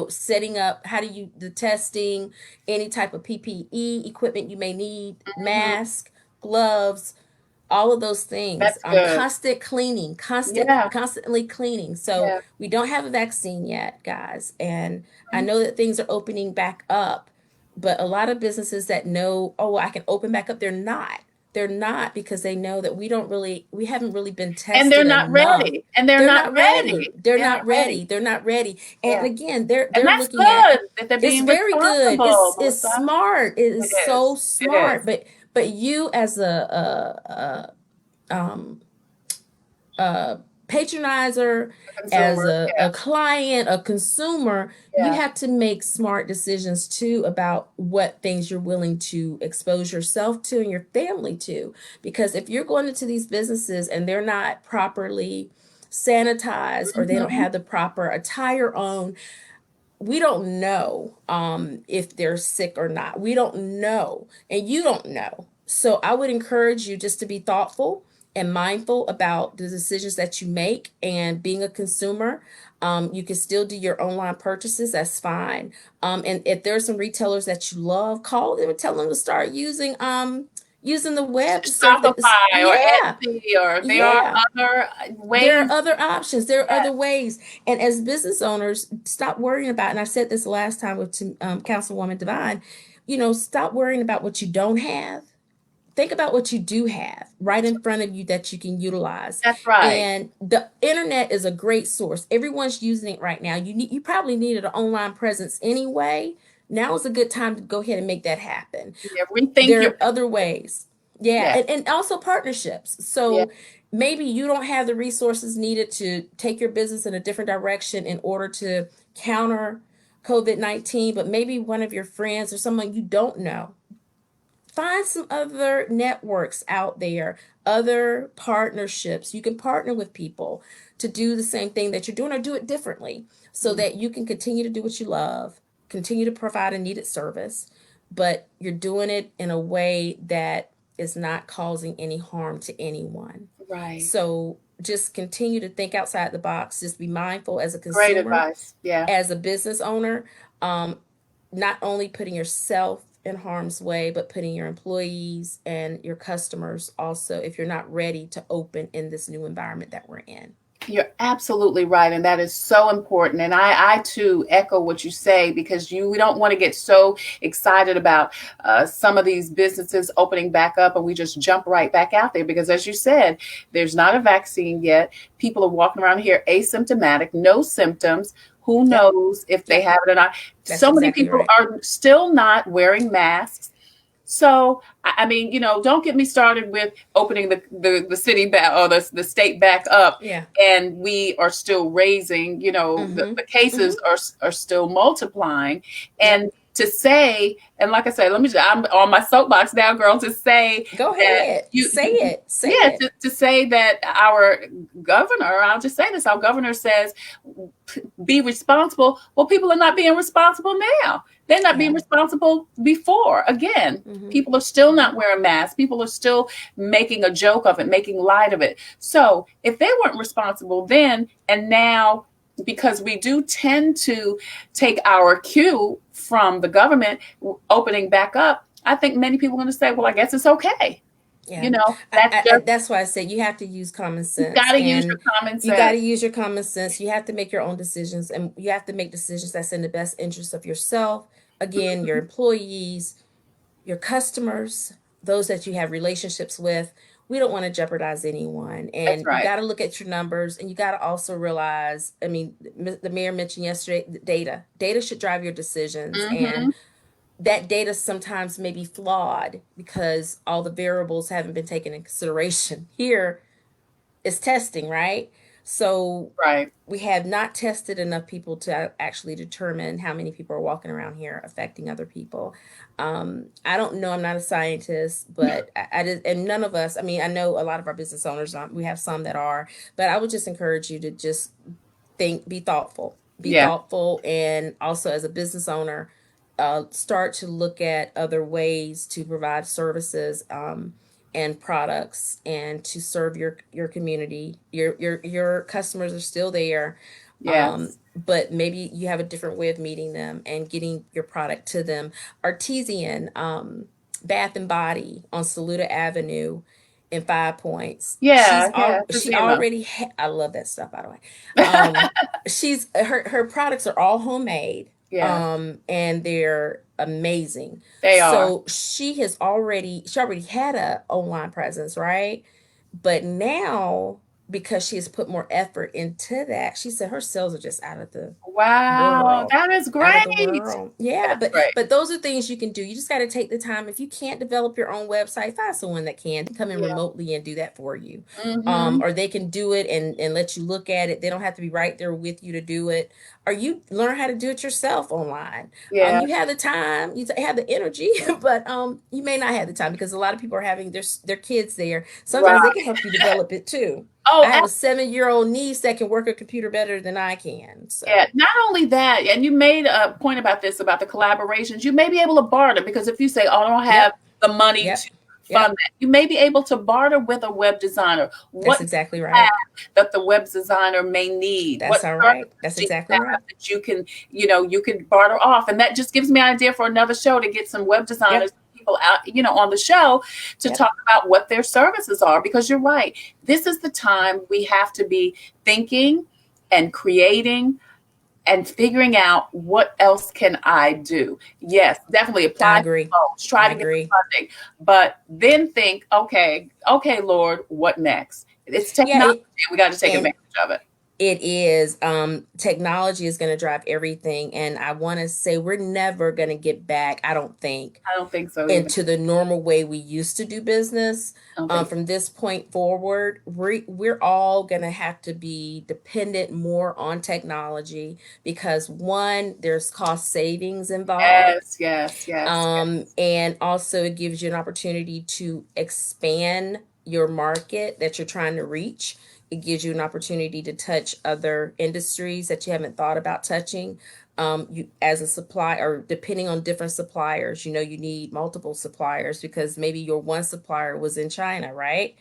Speaker 2: setting up, how do you, the testing, any type of PPE equipment you may need,
Speaker 1: Mhm.
Speaker 2: mask, gloves, all of those things.
Speaker 1: That's good.
Speaker 2: Constant cleaning,
Speaker 1: Yeah.
Speaker 2: constantly cleaning. So
Speaker 1: Yeah.
Speaker 2: we don't have a vaccine yet, guys. And I
Speaker 1: Mhm.
Speaker 2: know that things are opening back up, but a lot of businesses that know, oh, I can open back up, they're not. They're not because they know that we haven't really been
Speaker 1: And they're
Speaker 2: tested
Speaker 1: not
Speaker 2: enough.
Speaker 1: ready. And they're
Speaker 2: They're
Speaker 1: not
Speaker 2: not ready.
Speaker 1: ready.
Speaker 2: They're
Speaker 1: They're not
Speaker 2: not
Speaker 1: ready.
Speaker 2: ready. They're not ready. And
Speaker 1: Yeah.
Speaker 2: again,
Speaker 1: And
Speaker 2: they're
Speaker 1: that's
Speaker 2: looking at,
Speaker 1: good that they're
Speaker 2: it's
Speaker 1: being
Speaker 2: very good.
Speaker 1: responsible,
Speaker 2: It's
Speaker 1: Melissa.
Speaker 2: smart. It
Speaker 1: It
Speaker 2: is so
Speaker 1: is. It
Speaker 2: smart.
Speaker 1: is.
Speaker 2: But you as a patronizer,
Speaker 1: A
Speaker 2: as
Speaker 1: consumer.
Speaker 2: a client, a consumer, you
Speaker 1: Yeah.
Speaker 2: have to make smart decisions too about what things you're willing to expose yourself to and your family to. Because if you're going into these businesses and they're not properly sanitized or they don't
Speaker 1: Mhm.
Speaker 2: have the proper attire on, we don't know if they're sick or not. We don't know, and you don't know. So I would encourage you just to be thoughtful and mindful about the decisions that you make. And being a consumer, you can still do your online purchases. That's fine. And if there's some retailers that you love, call them and tell them to start using the web to serve the,
Speaker 1: Shopify or
Speaker 2: yeah,
Speaker 1: Etsy, or there are
Speaker 2: yeah.
Speaker 1: other
Speaker 2: There are
Speaker 1: ways.
Speaker 2: other options. There are
Speaker 1: Yes.
Speaker 2: other ways. And as business owners, stop worrying about, and I said this last time with Councilwoman Divine, stop worrying about what you don't have. Think about what you do have right in front of you that you can utilize.
Speaker 1: That's right.
Speaker 2: And the internet is a great source. Everyone's using it right now. You probably needed an online presence anyway. Now is a good time to go ahead and make that happen.
Speaker 1: Yeah. Rethink
Speaker 2: There
Speaker 1: your
Speaker 2: are other
Speaker 1: business.
Speaker 2: ways. Yeah,
Speaker 1: Yeah.
Speaker 2: and also partnerships.
Speaker 1: Yeah.
Speaker 2: So maybe you don't have the resources needed to take your business in a different direction in order to counter COVID-19, but maybe one of your friends or someone you don't know. Find some other networks out there, other partnerships. You can partner with people to do the same thing that you're doing or do it differently so
Speaker 1: Mm.
Speaker 2: that you can continue to do what you love, continue to provide a needed service, but you're doing it in a way that is not causing any harm to anyone.
Speaker 1: Right.
Speaker 2: So just continue to think outside the box. Just be mindful as a
Speaker 1: Great
Speaker 2: consumer,
Speaker 1: advice. Yeah.
Speaker 2: as a business owner, um, not only putting yourself in harm's way, but putting your employees and your customers also, if you're not ready to open in this new environment that we're in.
Speaker 1: You're absolutely right, and that is so important. And I too echo what you say, because we don't want to get so excited about some of these businesses opening back up and we just jump right back out there. Because as you said, there's not a vaccine yet. People are walking around here asymptomatic, no symptoms. Who
Speaker 2: Yep.
Speaker 1: knows if they
Speaker 2: Yep.
Speaker 1: have it or not?
Speaker 2: That's
Speaker 1: So many
Speaker 2: exactly
Speaker 1: people
Speaker 2: right.
Speaker 1: are still not wearing masks. So, I mean, don't get me started with opening the city back, or the state back up,
Speaker 2: Yeah.
Speaker 1: and we are still raising,
Speaker 2: Mm-hmm.
Speaker 1: the cases
Speaker 2: Mm-hmm.
Speaker 1: are still multiplying.
Speaker 2: Yep.
Speaker 1: And to say, and like I said, I'm on my soapbox now, girl, to say
Speaker 2: Go
Speaker 1: that
Speaker 2: ahead. Say
Speaker 1: you
Speaker 2: it. Say
Speaker 1: yeah,
Speaker 2: it.
Speaker 1: to say that our governor, I'll just say this, our governor says be responsible. Well, people are not being responsible now. They're not being
Speaker 2: Yeah.
Speaker 1: responsible before. Again,
Speaker 2: Mm-hmm.
Speaker 1: people are still
Speaker 2: Mm-hmm.
Speaker 1: not wearing masks. People are still making a joke of it, making light of it. So if they weren't responsible then, and now, because we do tend to take our cue from the government opening back up, I think many people are going to say, well, I guess it's okay.
Speaker 2: Yeah.
Speaker 1: That's just,
Speaker 2: That's why I said you have to use common
Speaker 1: you
Speaker 2: sense,
Speaker 1: got to use your
Speaker 2: and
Speaker 1: common
Speaker 2: you got to
Speaker 1: sense.
Speaker 2: use your common sense. You have to make your own decisions, and you have to make decisions that's in the best interest of yourself, again, your employees, your customers, those that you have relationships with. We don't want to jeopardize anyone.
Speaker 1: That's
Speaker 2: And you
Speaker 1: right.
Speaker 2: got to look at your numbers, and you got to also realize, I mean, the mayor mentioned yesterday, data. Data should drive your decisions. And
Speaker 1: Hmm.
Speaker 2: that data sometimes may be flawed because all the variables haven't been taken in consideration. Here is testing, right? So
Speaker 1: Right.
Speaker 2: we have not tested enough people to actually determine how many people are walking around here affecting other people. I don't know. I'm not a scientist, but I did, and none of us. I mean, I know a lot of our business owners. We have some that are, but I would just encourage you to just be
Speaker 1: Yeah.
Speaker 2: thoughtful, and also as a business owner, start to look at other ways to provide services. And products, and to serve your community. Your customers are still there,
Speaker 1: Yes.
Speaker 2: but maybe you have a different way of meeting them and getting your product to them. Artesian, Bath and Body on Saluda Avenue in Five Points.
Speaker 1: Yeah. Yeah.
Speaker 2: She
Speaker 1: Zima.
Speaker 2: already I love that stuff, by the way. She's her products are all homemade,
Speaker 1: Yeah.
Speaker 2: and they're amazing.
Speaker 1: They are.
Speaker 2: So she already had a online presence, right? But now, because she has put more effort into that, she said her sales are just out of the
Speaker 1: Wow.
Speaker 2: world.
Speaker 1: That is
Speaker 2: Out of the
Speaker 1: great.
Speaker 2: world. Yeah,
Speaker 1: That's great.
Speaker 2: but those are things you can do. You just got to take the time. If you can't develop your own website, find someone that can come in
Speaker 1: Yeah.
Speaker 2: remotely and do that for you.
Speaker 1: Mm-hmm.
Speaker 2: Or they can do it and let you look at it. They don't have to be right there with you to do it. Or you learn how to do it yourself online.
Speaker 1: Yeah.
Speaker 2: You have the time, have the energy, but you may not have the time because a lot of people are having their kids there. Sometimes they
Speaker 1: Right.
Speaker 2: can help you develop it too. I
Speaker 1: Oh,
Speaker 2: have a 7-year old niece that can work a computer better than I can.
Speaker 1: yeah.
Speaker 2: So,
Speaker 1: Not only that, and you made a point about this, about the collaborations. You may be able to barter, because if you say, "Oh, I don't have
Speaker 2: yep,
Speaker 1: the money to
Speaker 2: yep,
Speaker 1: fund
Speaker 2: yep.
Speaker 1: that," you may be able to barter with a web designer.
Speaker 2: That's
Speaker 1: What do
Speaker 2: exactly
Speaker 1: you have
Speaker 2: right.
Speaker 1: that the web designer may need? What
Speaker 2: That's all right.
Speaker 1: services
Speaker 2: That's
Speaker 1: do you
Speaker 2: exactly
Speaker 1: have
Speaker 2: right.
Speaker 1: that you can barter off? And that just gives me an idea for another show, to get some web designers,
Speaker 2: Yep,
Speaker 1: people out, on the show, to
Speaker 2: yep.
Speaker 1: talk about what their services are. Because you're right. This is the time we have to be thinking and creating and figuring out, what else can I do? Yes, definitely
Speaker 2: I
Speaker 1: apply for
Speaker 2: agree.
Speaker 1: loans, try
Speaker 2: I
Speaker 1: to get the
Speaker 2: agree.
Speaker 1: funding, but then think, okay, Lord, what next? It's
Speaker 2: Yeah,
Speaker 1: technology. We got to take
Speaker 2: and
Speaker 1: advantage of it.
Speaker 2: it is. Technology is going to drive everything, and I want to say we're never going to get back. I don't think
Speaker 1: I don't think so either.
Speaker 2: into the normal way we used to do business.
Speaker 1: I don't think so.
Speaker 2: From this point forward, we're all going to have to be dependent more on technology because one, there's cost savings involved.
Speaker 1: Yes, yes, yes, yes.
Speaker 2: And also it gives you an opportunity to expand your market that you're trying to reach. It gives you an opportunity to touch other industries that you haven't thought about touching. You as a supplier, or depending on different suppliers, you need multiple suppliers because maybe your one supplier was in China, right?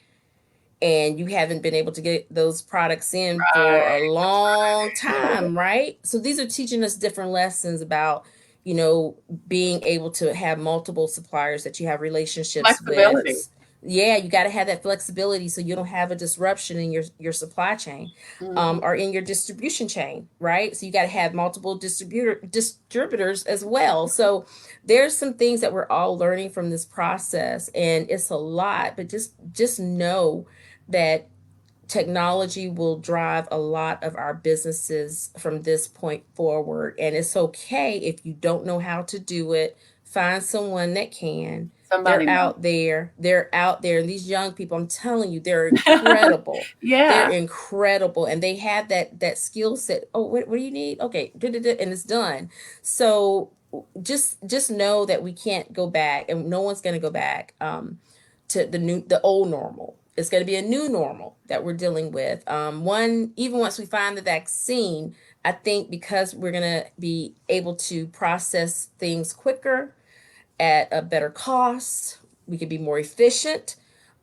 Speaker 2: And you haven't been able to get those products in for a
Speaker 1: Right. That's
Speaker 2: long
Speaker 1: right.
Speaker 2: time, right? So these are teaching us different lessons about, you know, being able to have multiple suppliers that you have relationships
Speaker 1: Flexibility.
Speaker 2: with. Yeah, you got to have that flexibility so you don't have a disruption in your supply chain,
Speaker 1: Hmm.
Speaker 2: or in your distribution chain, right? So you got to have multiple distributors as well. So there's some things that we're all learning from this process, and it's a lot, but just know that technology will drive a lot of our businesses from this point forward. And it's okay if you don't know how to do it. Find someone that can.
Speaker 1: Somebody
Speaker 2: They're
Speaker 1: knows.
Speaker 2: out there. They're out there. And these young people, I'm telling you, they're incredible. They're
Speaker 1: Yeah.
Speaker 2: incredible. And they have that skill set. Oh, what do you need? Okay. And it's done. So just know that we can't go back, and no one's going to go back, to the old normal. It's going to be a new normal that we're dealing with. One, even once we find the vaccine, I think because we're going to be able to process things quicker at a better cost, we can be more efficient,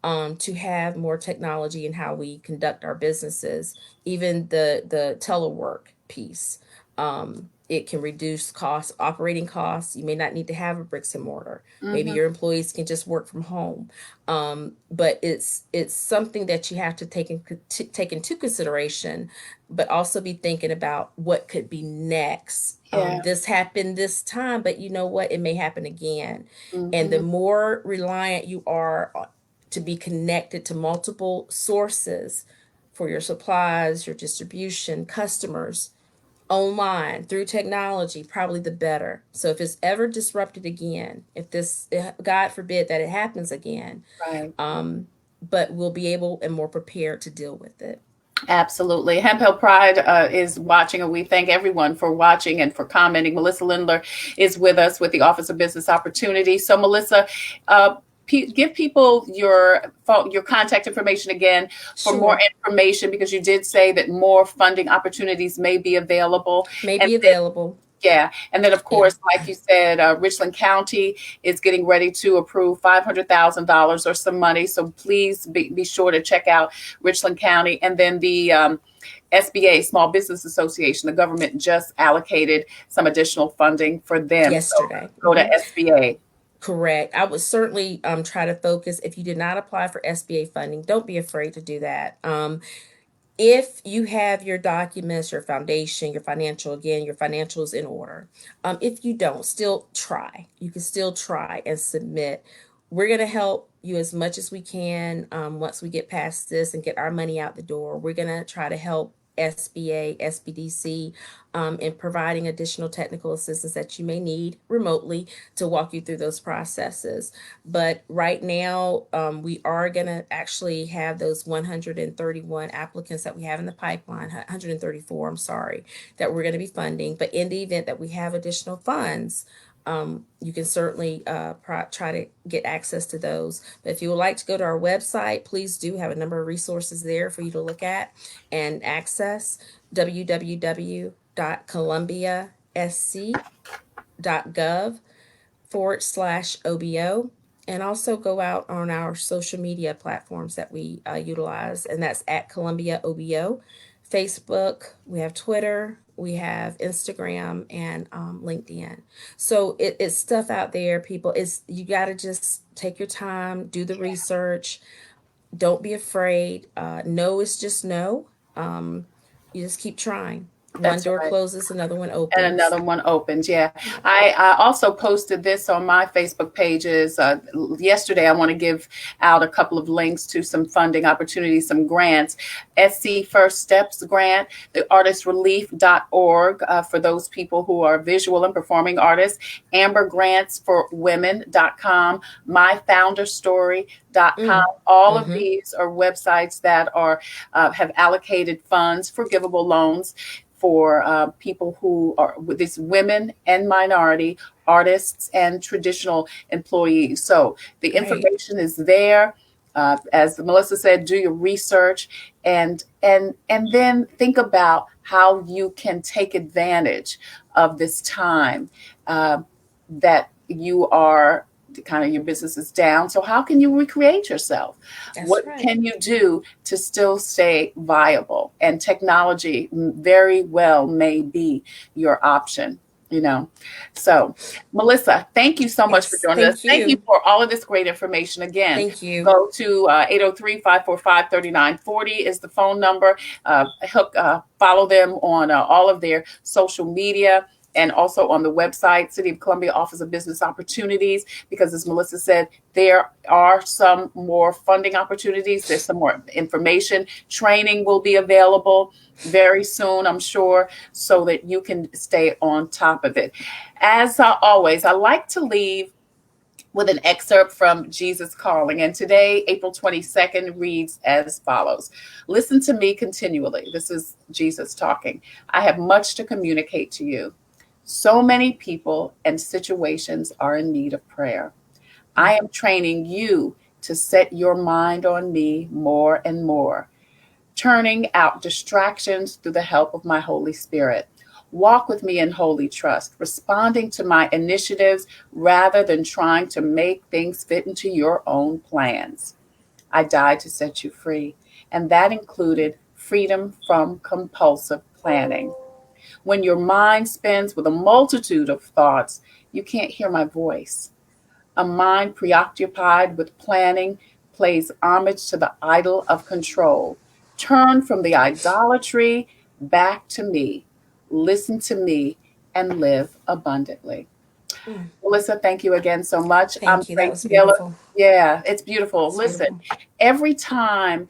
Speaker 2: to have more technology in how we conduct our businesses. Even the telework piece, it can reduce costs, operating costs. You may not need to have a bricks and mortar. Maybe
Speaker 1: Hmm.
Speaker 2: your employees can just work from home. But it's something that you have to take into consideration, but also be thinking about what could be next.
Speaker 1: Yeah.
Speaker 2: This happened this time, but you know what? It may happen again. And the
Speaker 1: Hmm.
Speaker 2: more reliant you are to be connected to multiple sources for your supplies, your distribution, customers, online through technology, probably the better. So if it's ever disrupted again, if this, God forbid that it happens again,
Speaker 1: Right.
Speaker 2: but we'll be able and more prepared to deal with it.
Speaker 1: Absolutely. Hemp Hill Pride is watching, and we thank everyone for watching and for commenting. Melissa Lindler is with us with the Office of Business Opportunity. So, Melissa, uh, give people your phone, your contact information again for more
Speaker 2: Sure,
Speaker 1: information, because you did say that more funding opportunities may be available.
Speaker 2: may
Speaker 1: And
Speaker 2: be available.
Speaker 1: yeah. And then, of
Speaker 2: Yeah.
Speaker 1: course, like you said, Richland County is getting ready to approve $500,000 or some money. So please be sure to check out Richland County. And then the SBA, Small Business Association, the government just allocated some additional funding for them. So
Speaker 2: Yesterday.
Speaker 1: go to SBA.
Speaker 2: Correct. I would certainly try to focus. If you did not apply for SBA funding, don't be afraid to do that. If you have your documents, your foundation, your financial, again, your financials in order. If you don't, still try. You can still try and submit. We're going to help you as much as we can. Once we get past this and get our money out the door, we're going to try to help SBA, SBDC, in providing additional technical assistance that you may need remotely to walk you through those processes. But right now, we are going to actually have those 131 applicants that we have in the pipeline, 134, I'm sorry, that we're going to be funding. But in the event that we have additional funds, you can certainly try to get access to those. But if you would like to go to our website, please do have a number of resources there for you to look at and access. www.columbiasc.gov/OBO, and also go out on our social media platforms that we utilize, and that's at Columbia OBO. Facebook, we have Twitter, we have Instagram, and LinkedIn. So it's stuff out there, people. It's, you got to just take your time, do the research. Don't be afraid. No is just no. You just keep trying. One
Speaker 1: That's
Speaker 2: door
Speaker 1: right.
Speaker 2: closes, another one
Speaker 1: And
Speaker 2: opens.
Speaker 1: another one opens. Yeah.
Speaker 2: Yeah.
Speaker 1: I also posted this on my Facebook pages. Yesterday, I want to give out a couple of links to some funding opportunities, some grants. SC First Steps grant, the artistrelief.org for those people who are visual and performing artists, Amber Grants for Women.com, myfounderstory.com.
Speaker 2: Mm.
Speaker 1: All of
Speaker 2: Mm-hmm.
Speaker 1: these are websites that are have allocated funds, forgivable loans for people who are with these women and minority artists and traditional employees. So the
Speaker 2: Great.
Speaker 1: information is there. As Melissa said, do your research and then think about how you can take advantage of this time that you are kind of, your business is down. So how can you recreate yourself?
Speaker 2: That's
Speaker 1: What
Speaker 2: right.
Speaker 1: can you do to still stay viable? And technology very well may be your option. you know. So, Melissa, thank you so much for
Speaker 2: Yes,
Speaker 1: joining us.
Speaker 2: thank
Speaker 1: Thank you
Speaker 2: you.
Speaker 1: for all of this great information. Again,
Speaker 2: Thank you.
Speaker 1: go to 803-545-3940 is the phone number. Follow them on all of their social media and also on the website, City of Columbia Office of Business Opportunities, because as Melissa said, there are some more funding opportunities. There's some more information. Training will be available very soon, I'm sure, so that you can stay on top of it. As always, I like to leave with an excerpt from Jesus Calling. And today, April 22nd, reads as follows. Listen to me continually. This is Jesus talking. I have much to communicate to you. So many people and situations are in need of prayer. I am training you to set your mind on me more and more, turning out distractions through the help of my Holy Spirit. Walk with me in holy trust, responding to my initiatives rather than trying to make things fit into your own plans. I died to set you free, and that included freedom from compulsive planning. When your mind spins with a multitude of thoughts, you can't hear my voice. A mind preoccupied with planning plays homage to the idol of control. Turn from the idolatry back to me. Listen to me and live abundantly.
Speaker 2: Mm,
Speaker 1: Melissa, thank you again so much. I'm
Speaker 2: thank you. That
Speaker 1: Tre
Speaker 2: was
Speaker 1: Tailor.
Speaker 2: beautiful.
Speaker 1: Yeah, it's beautiful.
Speaker 2: It's
Speaker 1: Listen,
Speaker 2: beautiful.
Speaker 1: every time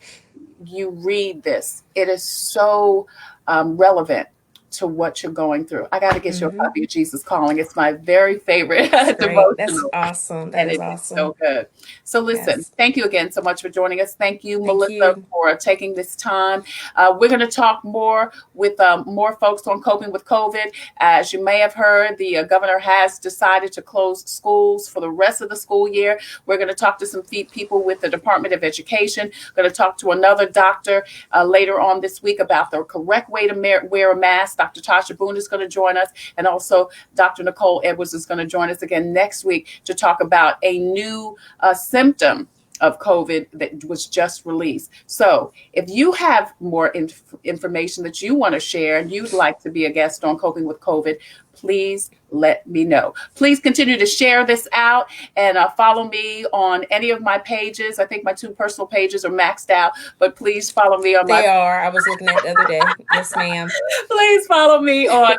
Speaker 1: you read this, it is so relevant to what you're going through. I got to get you a
Speaker 2: Hmm.
Speaker 1: copy of Jesus Calling. It's my very favorite
Speaker 2: That's great. That's
Speaker 1: devotional,
Speaker 2: awesome. That
Speaker 1: and
Speaker 2: is
Speaker 1: it is so
Speaker 2: awesome.
Speaker 1: good. So, listen,
Speaker 2: Yes.
Speaker 1: thank you again so much for joining us. Thank you,
Speaker 2: Thank
Speaker 1: Melissa,
Speaker 2: you.
Speaker 1: for taking this time. We're going to talk more with more folks on coping with COVID. As you may have heard, the governor has decided to close schools for the rest of the school year. We're going to talk to some people with the Department of Education. Going to talk to another doctor later on this week about the correct way to wear a mask. Dr. Tasha Boone is going to join us, and also Dr. Nicole Edwards is going to join us again next week to talk about a new symptom of COVID that was just released. So if you have more information that you want to share and you'd like to be a guest on Coping with COVID, please let me know. Please continue to share this out and follow me on any of my pages. I think my 2 personal pages are maxed out, but please follow me on my
Speaker 2: They are. I was looking at the other day. Yes, ma'am.
Speaker 1: please follow me on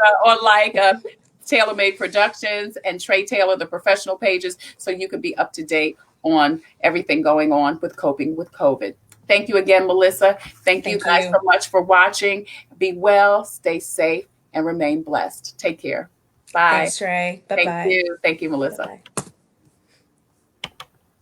Speaker 1: Tailor Made Productions and Tre Tailor, the professional pages, so you can be up to date on everything going on with coping with COVID. Thank you again, Melissa. Thank you
Speaker 2: Thank
Speaker 1: guys so
Speaker 2: you.
Speaker 1: much for watching. Be well, stay safe, and remain blessed. Take care. Bye.
Speaker 2: Thanks, Trey. Bye
Speaker 1: Thank
Speaker 2: bye.
Speaker 1: you. Thank you,
Speaker 2: Bye
Speaker 1: Melissa.
Speaker 2: bye.